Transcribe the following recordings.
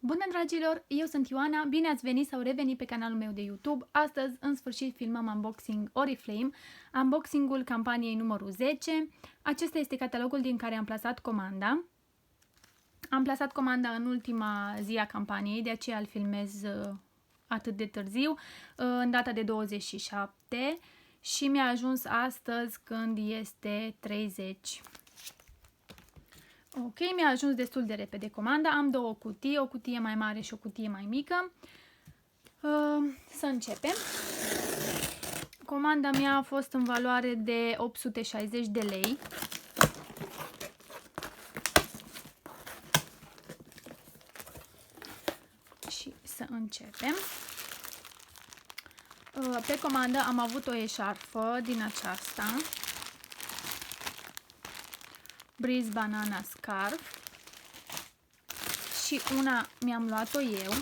Bună, dragilor! Eu sunt Ioana, bine ați venit sau revenit pe canalul meu de YouTube. Astăzi, în sfârșit, filmăm unboxing Oriflame, unboxingul campaniei numărul 10. Acesta este catalogul din care am plasat comanda. Am plasat comanda în ultima zi a campaniei, de aceea îl filmez atât de târziu, în data de 27, și mi-a ajuns astăzi când este 30. Ok, mi-a ajuns destul de repede comanda. Am două cutii, o cutie mai mare și o cutie mai mică. Să începem. Comanda mea a fost în valoare de 860 de lei. Și să începem. Pe comandă am avut o eșarfă din aceasta. Breeze Banana Scarf, și una mi-am luat-o eu,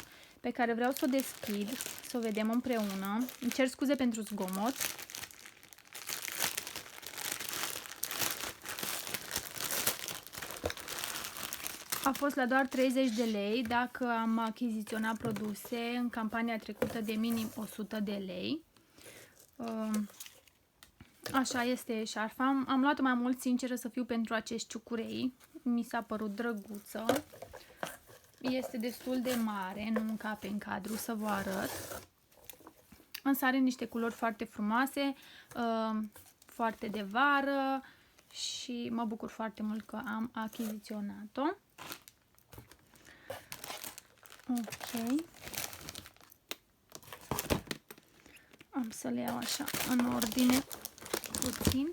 pe care vreau să o deschid, să o vedem împreună. Îmi cer scuze pentru zgomot. A fost la doar 30 de lei dacă am achiziționat produse în campania trecută de minim 100 de lei. Așa este șarfa. Am luat-o mai mult, sinceră să fiu, pentru acești ciucurei. Mi s-a părut drăguță. Este destul de mare, nu încape în cadru, să vă arăt. Însă are niște culori foarte frumoase, foarte de vară, și mă bucur foarte mult că am achiziționat-o. Ok. Am să le iau așa în ordine puțin.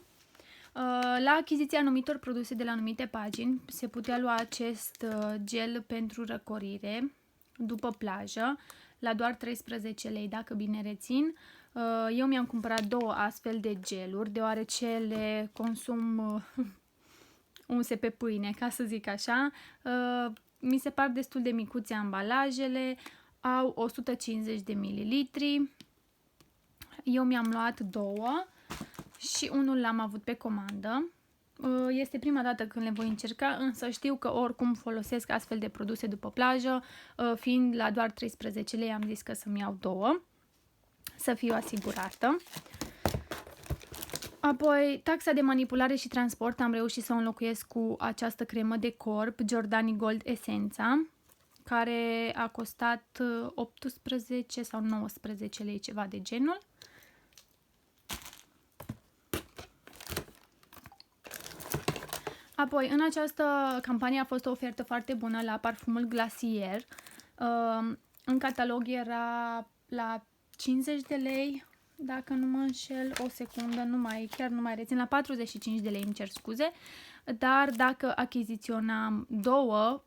La achiziția anumitor produse de la anumite pagini se putea lua acest gel pentru răcorire după plajă la doar 13 lei, dacă bine rețin. Eu mi-am cumpărat două astfel de geluri, deoarece le consum unse pe pâine, ca să zic așa. Mi se par destul de micuțe ambalajele, au 150 de mililitri. Eu mi-am luat două și unul l-am avut pe comandă. Este prima dată când le voi încerca, însă știu că oricum folosesc astfel de produse după plajă. Fiind la doar 13 lei, am zis că să-mi iau două, să fiu asigurată. Apoi, taxa de manipulare și transport am reușit să o înlocuiesc cu această cremă de corp Giordani Gold Essența, care a costat 18 sau 19 lei, ceva de genul. Apoi, în această campanie a fost o ofertă foarte bună la parfumul Glacier. În catalog era la 50 de lei, dacă nu mă înșel, o secundă, chiar nu mai rețin, la 45 de lei, îmi cer scuze. Dar dacă achiziționam două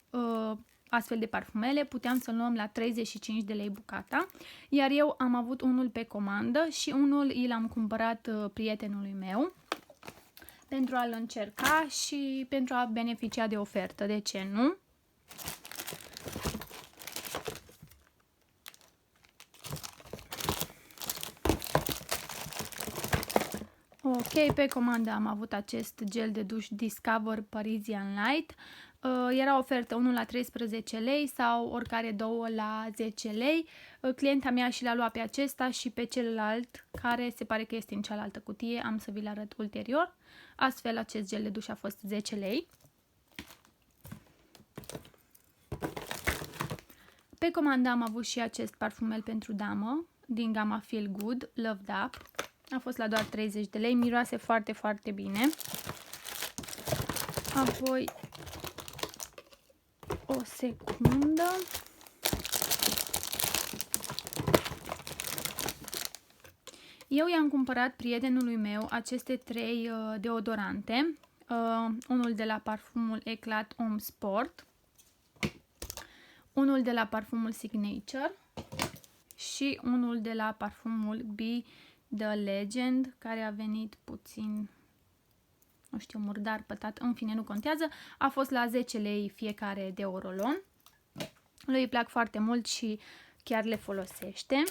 astfel de parfumele, puteam să luăm la 35 de lei bucata. Iar eu am avut unul pe comandă și unul l-am cumpărat prietenului meu pentru a-l încerca și pentru a beneficia de ofertă, de ce nu? Ok, pe comandă am avut acest gel de duș Discover Parisian Light. Era ofertă unul la 13 lei sau oricare două la 10 lei. Clienta mea și l-a luat pe acesta și pe celălalt, care se pare că este în cealaltă cutie, am să vi-l arăt ulterior. Astfel, acest gel de duș a fost 10 lei. Pe comandă am avut și acest parfumel pentru damă din gama Feel Good, Loved Up. A fost la doar 30 de lei, miroase foarte, foarte bine. Apoi, o secundă. Eu i-am cumpărat prietenului meu aceste trei deodorante. Unul de la parfumul Eclat Homme Sport, unul de la parfumul Signature și unul de la parfumul Be The Legend, care a venit puțin, nu știu, murdar, pătat, în fine, nu contează. A fost la 10 lei fiecare de orolon. Lui îi plac foarte mult și chiar le folosește.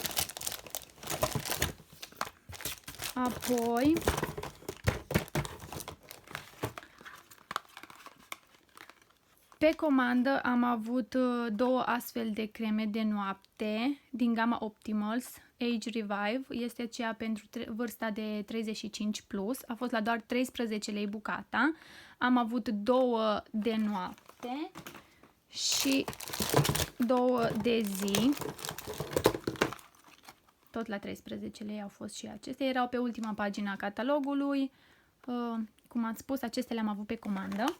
Apoi, pe Pe comandă am avut două astfel de creme de noapte din gama Optimals. Age Revive este aceea pentru vârsta de 35 plus. A fost la doar 13 lei bucata. Am avut două de noapte și două de zi. Tot la 13 lei au fost și acestea. Erau pe ultima pagină a catalogului. Cum am spus, acestea le-am avut pe comandă.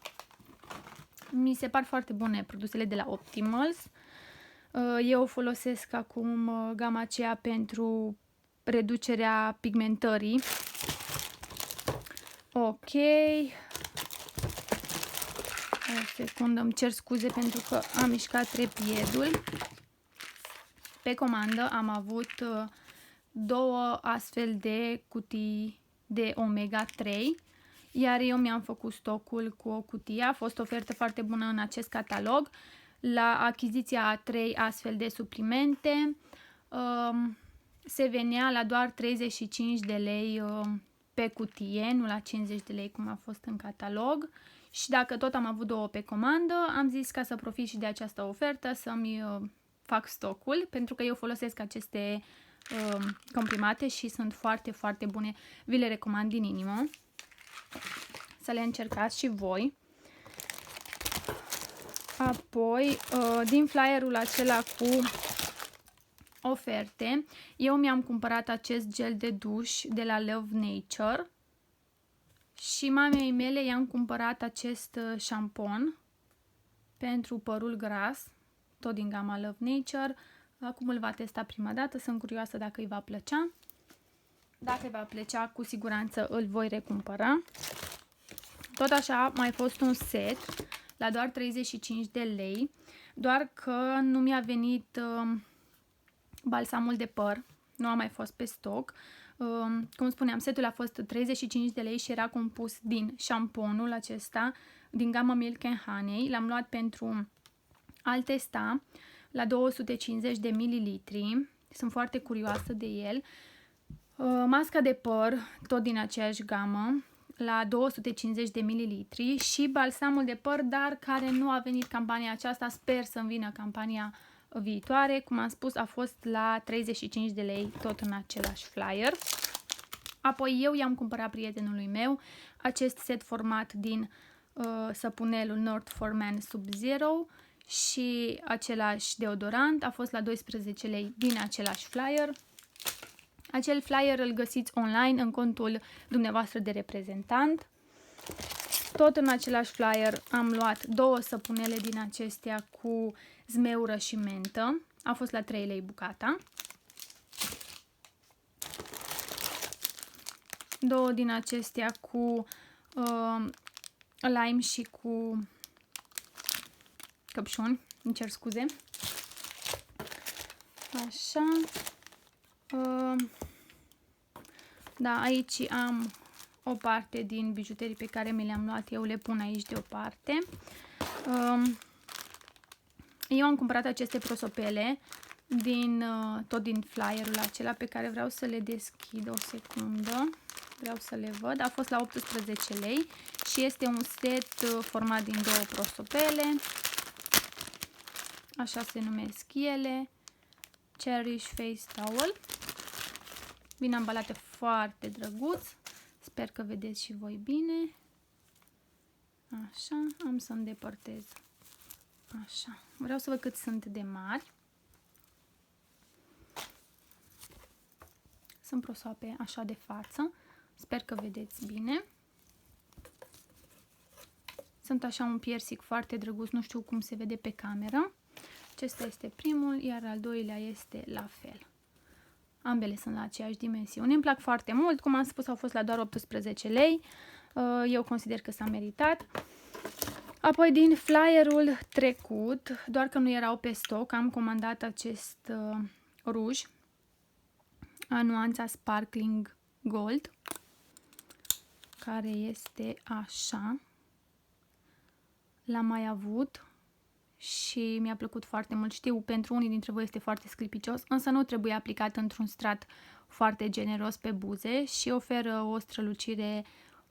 Mi se par foarte bune produsele de la Optimals. Eu folosesc acum gama aceea pentru reducerea pigmentării. Ok. O secundă, îmi cer scuze pentru că am mișcat trepiedul. Pe comandă am avut două astfel de cutii de omega 3, iar eu mi-am făcut stocul cu o cutie. A fost o ofertă foarte bună în acest catalog. La achiziția a 3 astfel de suplimente se venea la doar 35 de lei pe cutie, nu la 50 de lei cum a fost în catalog. Și dacă tot am avut două pe comandă, am zis ca să profit și de această ofertă să-mi fac stocul, pentru că eu folosesc aceste comprimate și sunt foarte, foarte bune. Vi le recomand din inimă să le încercați și voi. Apoi, din flyerul acela cu oferte, eu mi-am cumpărat acest gel de duș de la Love Nature și mamei mele i-am cumpărat acest șampon pentru părul gras, tot din gama Love Nature. Acum îl va testa prima dată, sunt curioasă dacă îi va plăcea. Dacă îi va plăcea, cu siguranță îl voi recumpăra. Tot așa, a mai fost un set la doar 35 de lei, doar că nu mi-a venit balsamul de păr, nu a mai fost pe stoc. Cum spuneam, setul a fost 35 de lei și era compus din șamponul acesta din gama Milk and Honey. L-am luat pentru a-l testa la 250 de mililitri. Sunt foarte curioasă de el. Masca de păr, tot din aceeași gamă, la 250 de mililitri și balsamul de păr, dar care nu a venit campania aceasta. Sper să-mi vină campania viitoare. Cum am spus, a fost la 35 de lei, tot în același flyer. Apoi eu i-am cumpărat prietenului meu acest set format din săpunelul North for Man Sub-Zero și același deodorant. A fost la 12 lei din același flyer. Acel flyer îl găsiți online în contul dumneavoastră de reprezentant. Tot în același flyer am luat două săpunele din acestea cu zmeură și mentă. A fost la 3 lei bucata. Două din acestea cu lime și cu căpșuni. Îmi cer scuze. Așa. Da, aici am o parte din bijuterii pe care mi le-am luat. Eu le pun aici deoparte. Eu am cumpărat aceste prosopele tot din flyerul acela pe care vreau să le deschid o secundă. Vreau să le văd. A fost la 18 lei și este un set format din două prosopele. Așa se numesc ele. Cherish Face Towel. Vin ambalate foarte drăguț. Sper că vedeți și voi bine. Așa, am să îndepărtez. Așa, vreau să văd cât sunt de mari. Sunt prosoape așa de față. Sper că vedeți bine. Sunt așa un piercing foarte drăguț, nu știu cum se vede pe cameră. Acesta este primul, iar al doilea este la fel. Ambele sunt la aceeași dimensiune. Îmi plac foarte mult, cum am spus, au fost la doar 18 lei. Eu consider că s-a meritat. Apoi din flyerul trecut, doar că nu erau pe stoc, am comandat acest ruj a nuanța Sparkling Gold, care este așa. L-am mai avut și mi-a plăcut foarte mult. Știu, pentru unii dintre voi este foarte sclipicios, însă nu trebuie aplicat într-un strat foarte generos pe buze și oferă o strălucire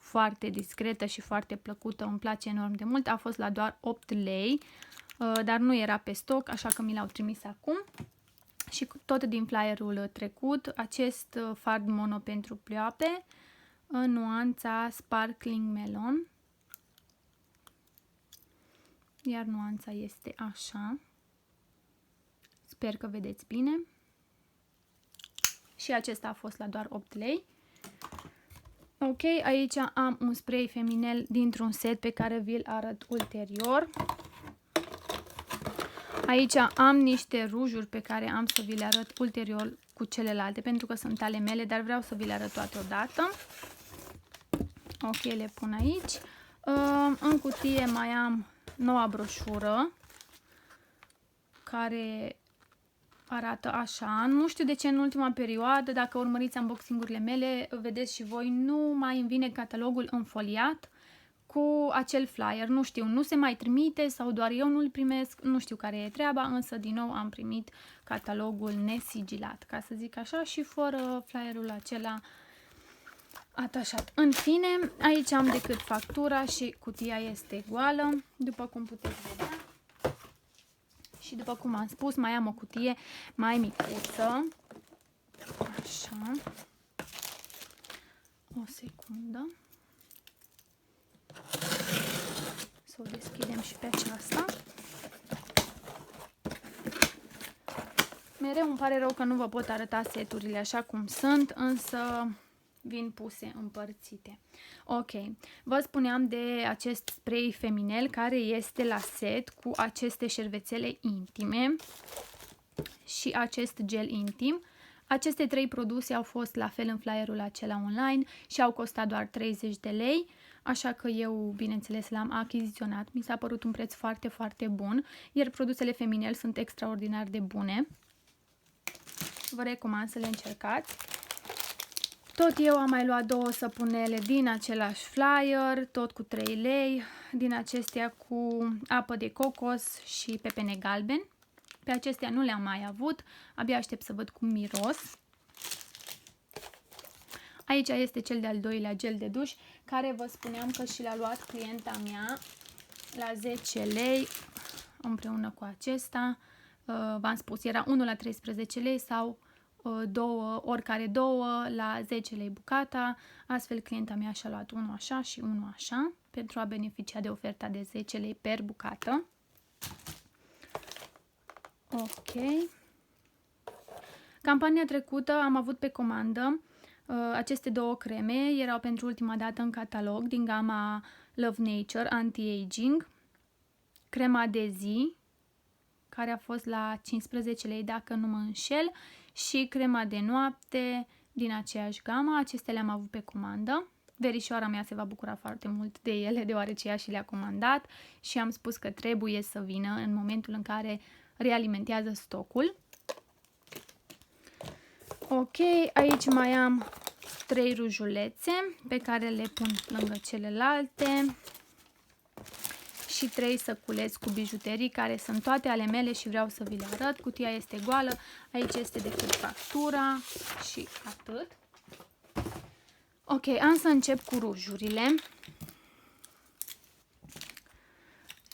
foarte discretă și foarte plăcută, îmi place enorm de mult. A fost la doar 8 lei, dar nu era pe stoc, așa că mi l-au trimis acum. Și tot din flyerul trecut, acest fard mono pentru pleoape în nuanța Sparkling Melon. Iar nuanța este așa. Sper că vedeți bine. Și acesta a fost la doar 8 lei. Ok, aici am un spray feminel dintr-un set pe care vi-l arăt ulterior. Aici am niște rujuri pe care am să vi le arăt ulterior cu celelalte, pentru că sunt ale mele, dar vreau să vi le arăt toate odată. Ok, le pun aici. În cutie mai am noua broșură care arată așa. Nu știu de ce în ultima perioadă, dacă urmăriți unboxing-urile mele, vedeți și voi, nu mai îmi vine catalogul înfoliat cu acel flyer. Nu știu, nu se mai trimite sau doar eu nu-l primesc, nu știu care e treaba, însă din nou am primit catalogul nesigilat, ca să zic așa, și fără flyerul acela atașat. În fine, aici am decât factura și cutia este goală, după cum puteți vedea. Și după cum am spus, mai am o cutie mai micuță. Așa. O secundă. Să o deschidem și pe aceasta. Mereu îmi pare rău că nu vă pot arăta seturile așa cum sunt, însă vin puse împărțite. Ok, vă spuneam de acest spray feminel care este la set cu aceste șervețele intime și acest gel intim. Aceste 3 produse au fost la fel în flyerul acela online și au costat doar 30 de lei, așa că eu, bineînțeles, l-am achiziționat. Mi s-a părut un preț foarte, foarte bun, iar produsele feminel sunt extraordinar de bune. Vă recomand să le încercați. Tot eu am mai luat 2 săpunele din același flyer, tot cu 3 lei, din acestea cu apă de cocos și pepene galben. Pe acestea nu le-am mai avut, abia aștept să văd cum miros. Aici este cel de-al doilea gel de duș, care vă spuneam că și l-a luat clienta mea la 10 lei împreună cu acesta. V-am spus, era 1 la 13 lei sau oricare 2 la 10 lei bucata. Astfel clienta mea și-a luat unul așa și unul așa pentru a beneficia de oferta de 10 lei per bucată. Ok. Campania trecută am avut pe comandă aceste 2 creme, erau pentru ultima dată în catalog din gama Love Nature Anti-Aging. Crema de zi, care a fost la 15 lei dacă nu mă înșel, și crema de noapte din aceeași gamă. Acestea le-am avut pe comandă. Verișoara mea se va bucura foarte mult de ele, deoarece ea și le-a comandat și am spus că trebuie să vină în momentul în care realimentează stocul. Ok, aici mai am 3 rujulețe pe care le pun lângă celelalte și 3 săculeți cu bijuterii care sunt toate ale mele și vreau să vi le arăt. Cutia este goală, aici este decât factura și atât. Ok, am să încep cu rujurile.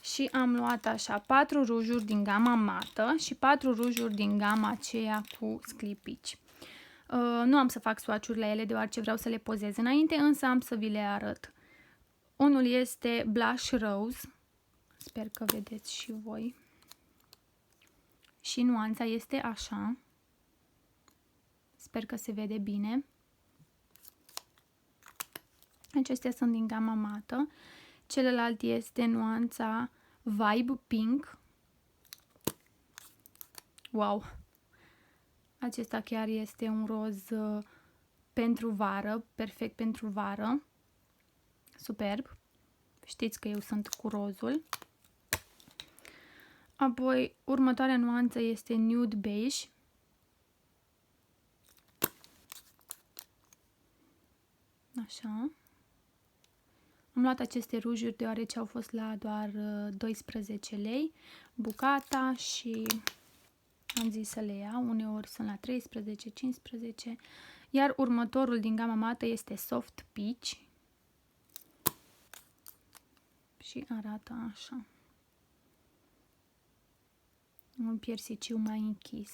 Și am luat așa 4 rujuri din gama mată și 4 rujuri din gama aceea cu sclipici. Nu am să fac swatch-uri la ele deoarece vreau să le pozez înainte, însă am să vi le arăt. Unul este Blush Rose, sper că vedeți și voi. Și nuanța este așa. Sper că se vede bine. Acestea sunt din gama mată. Celălalt este nuanța Vibe Pink. Wow! Acesta chiar este un roz pentru vară, perfect pentru vară. Superb! Știți că eu sunt cu rozul. Apoi, următoarea nuanță este Nude Beige. Așa. Am luat aceste rujuri deoarece au fost la doar 12 lei bucata și am zis să le iau. Uneori sunt la 13, 15. Iar următorul din gama mată este Soft Peach. Și arată așa. Un piersiciu mai închis.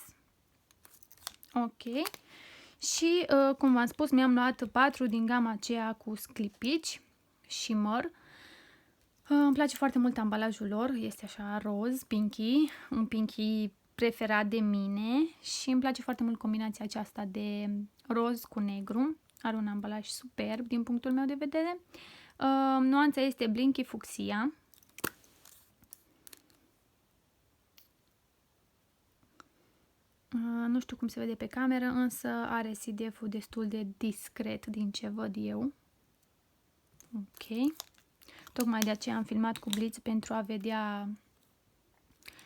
Ok. Și, cum v-am spus, mi-am luat 4 din gama aceea cu sclipici shimmer. Îmi place foarte mult ambalajul lor, este așa roz, pinky, un pinky preferat de mine și îmi place foarte mult combinația aceasta de roz cu negru. Are un ambalaj superb din punctul meu de vedere. Nuanța este Blinky Fuchsia. Nu știu cum se vede pe cameră, însă are SDF-ul destul de discret din ce văd eu. Ok. Tocmai de aceea am filmat cu blitz pentru a vedea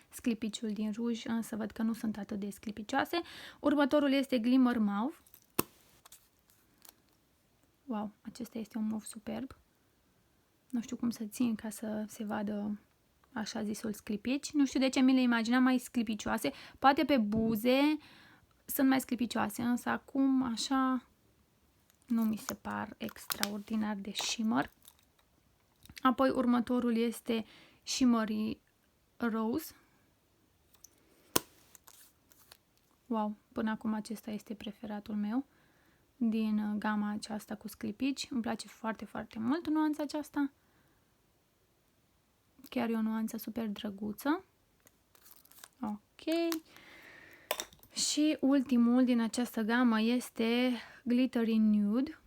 sclipiciul din ruj, însă văd că nu sunt atât de sclipicioase. Următorul este Glimmer Mauve. Wow, acesta este un mauve superb. Nu știu cum să țin ca să se vadă așa zisul sclipici. Nu știu de ce mi le imaginam mai sclipicioase. Poate pe buze sunt mai sclipicioase, însă acum așa nu mi se par extraordinar de shimmer. Apoi următorul este Shimmery Rose. Wow, până acum acesta este preferatul meu din gama aceasta cu sclipici. Îmi place foarte, foarte mult nuanța aceasta. Chiar e o nuanță super drăguță. Ok. Și ultimul din această gamă este Glittery Nude,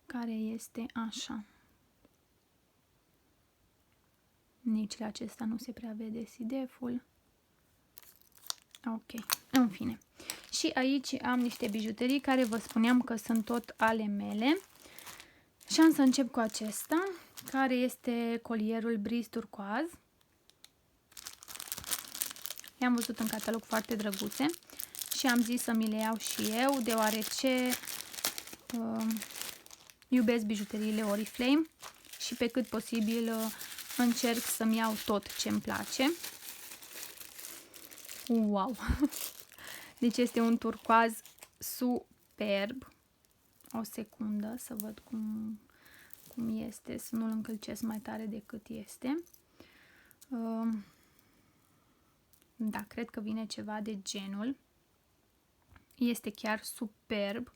care este așa. Nici la acesta nu se prea vede SDF-ul. Ok, în fine. Și aici am niște bijuterii care vă spuneam că sunt tot ale mele. Și am să încep cu acesta, care este colierul Breeze Turquoise. Le-am văzut în catalog foarte drăguțe și am zis să mi le iau și eu, deoarece iubesc bijuteriile Oriflame și pe cât posibil încerc să-mi iau tot ce îmi place. Wow! Deci este un turcoaz superb. O secundă să văd cum este, să nu-l încălcesc mai tare decât este. Da, cred că vine ceva de genul. Este chiar superb.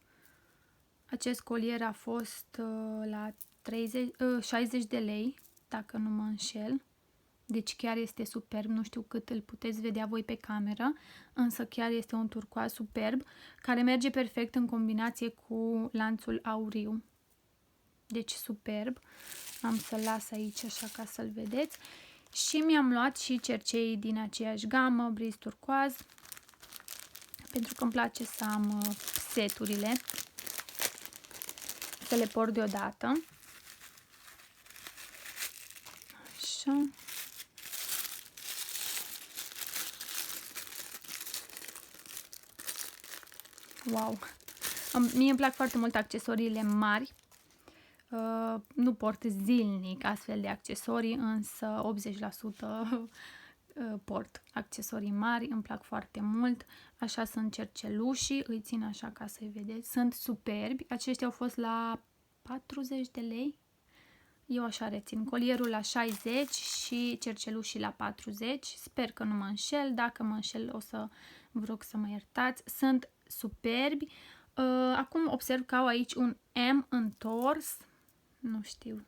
Acest colier a fost la 60 de lei, dacă nu mă înșel. Deci chiar este superb, nu știu cât îl puteți vedea voi pe cameră, însă chiar este un turcoaz superb, care merge perfect în combinație cu lanțul auriu. Deci superb. Am să-l las aici așa ca să-l vedeți. Și mi-am luat și cerceii din aceeași gamă, Breeze Turquoise, pentru că îmi place să am seturile, să le port deodată. Așa. Wow! Mie îmi plac foarte mult accesoriile mari. Nu port zilnic astfel de accesorii, însă 80% port accesorii mari, îmi plac foarte mult. Așa sunt cercelușii, îi țin așa ca să-i vedeți. Sunt superbi, aceștia au fost la 40 de lei. Eu așa rețin, colierul la 60 și cercelușii la 40. Sper că nu mă înșel, dacă mă înșel o să vă rog să mă iertați. Sunt superbi. Acum observ că au aici un M întors. Nu știu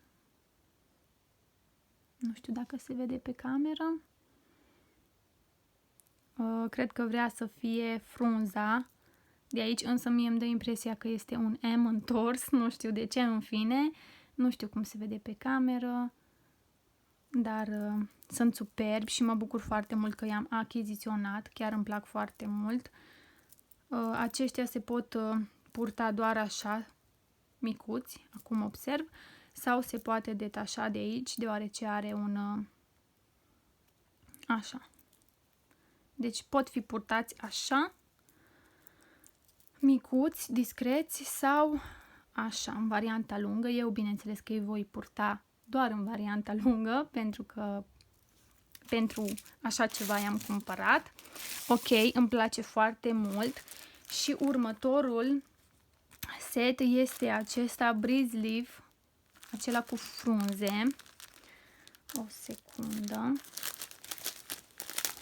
dacă se vede pe cameră. Cred că vrea să fie frunza de aici, însă mie îmi dă impresia că este un M întors. Nu știu de ce, în fine. Nu știu cum se vede pe cameră. Dar sunt superbi și mă bucur foarte mult că i-am achiziționat. Chiar îmi plac foarte mult. Aceștia se pot purta doar așa, micuți, acum observ, sau se poate detașa de aici, deoarece are un așa. Deci pot fi purtați așa, micuți, discreți, sau așa, în varianta lungă. Eu, bineînțeles că îi voi purta doar în varianta lungă, pentru că pentru așa ceva i-am cumpărat. Ok, îmi place foarte mult. Și următorul set este acesta Breeze Leaf acela cu frunze. O secundă.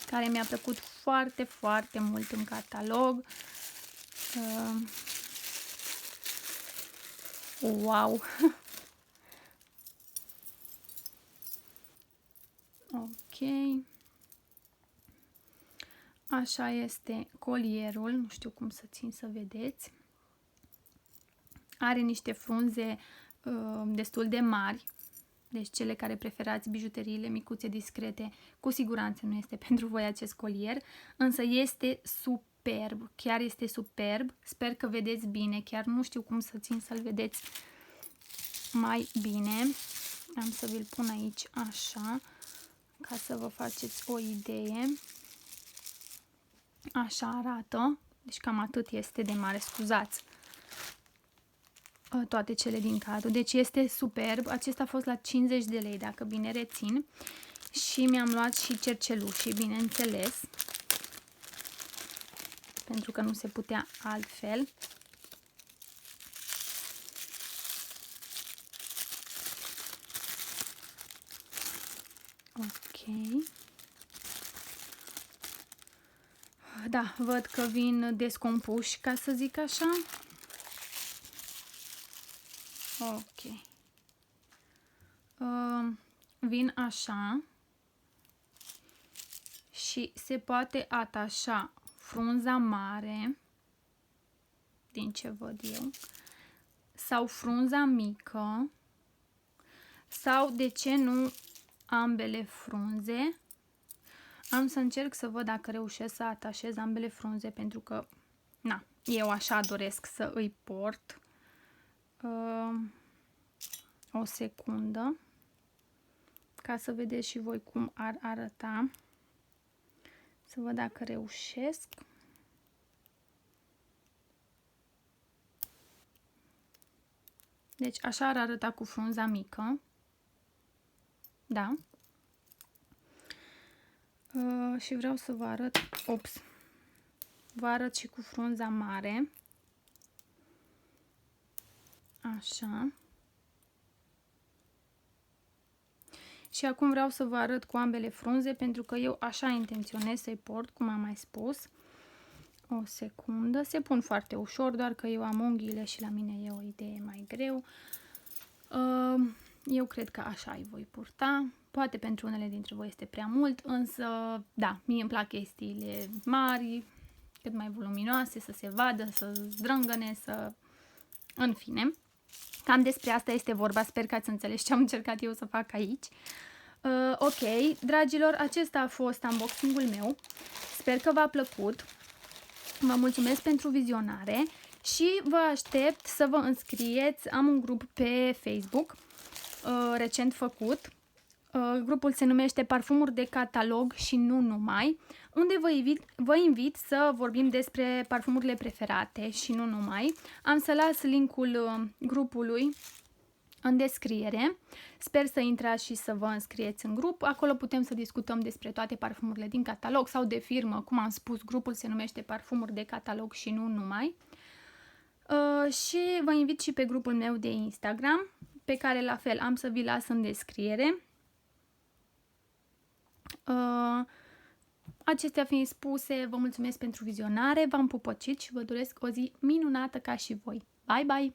Care mi-a plăcut foarte, foarte mult în catalog. Wow! Ok. Așa este colierul. Nu știu cum să țin să vedeți. Are niște frunze destul de mari. Deci cele care preferați bijuteriile micuțe, discrete, cu siguranță nu este pentru voi acest colier. Însă este superb. Chiar este superb. Sper că vedeți bine. Chiar nu știu cum să țin să-l vedeți mai bine. Am să vi-l pun aici așa, ca să vă faceți o idee. Așa arată. Deci cam atât este de mare, scuzați. Toate cele din cadru. Deci este superb. Acesta a fost la 50 de lei, dacă bine rețin. Și mi-am luat și cercelușii, bineînțeles. Pentru că nu se putea altfel. Ok. Da, văd că vin descompuși, ca să zic așa. Ok. Vin așa și se poate atașa frunza mare, din ce văd eu, sau frunza mică, sau, de ce nu, ambele frunze. Am să încerc să văd dacă reușesc să atașez ambele frunze, pentru că, na, eu așa doresc să îi port. O secundă, ca să vedeți și voi cum ar arăta. Să văd dacă reușesc. Deci așa ar arăta cu frunza mică. Da. Și vreau să vă arăt, vă arăt și cu frunza mare. Așa. Și acum vreau să vă arăt cu ambele frunze, pentru că eu așa intenționez să-i port, cum am mai spus. O secundă. Se pun foarte ușor, doar că eu am unghiile și la mine e o idee mai greu. Eu cred că așa îi voi purta. Poate pentru unele dintre voi este prea mult, însă, da, mie îmi plac chestiile mari, cât mai voluminoase, să se vadă, să zdrângăne, să... În fine, cam despre asta este vorba. Sper că ați înțeles ce am încercat eu să fac aici. Ok, dragilor, acesta a fost unboxing-ul meu. Sper că v-a plăcut. Vă mulțumesc pentru vizionare și vă aștept să vă înscrieți. Am un grup pe Facebook recent făcut. Grupul se numește Parfumuri de Catalog și nu numai, unde vă invit să vorbim despre parfumurile preferate și nu numai. Am să las linkul grupului în descriere. Sper să intrați și să vă înscrieți în grup. Acolo putem să discutăm despre toate parfumurile din catalog sau de firmă. Cum am spus, grupul se numește Parfumuri de Catalog și nu numai. Și vă invit și pe grupul meu de Instagram, pe care la fel am să vi las în descriere. Acestea fiind spuse, vă mulțumesc pentru vizionare, v-am pupăcit și vă doresc o zi minunată ca și voi. Bye, bye!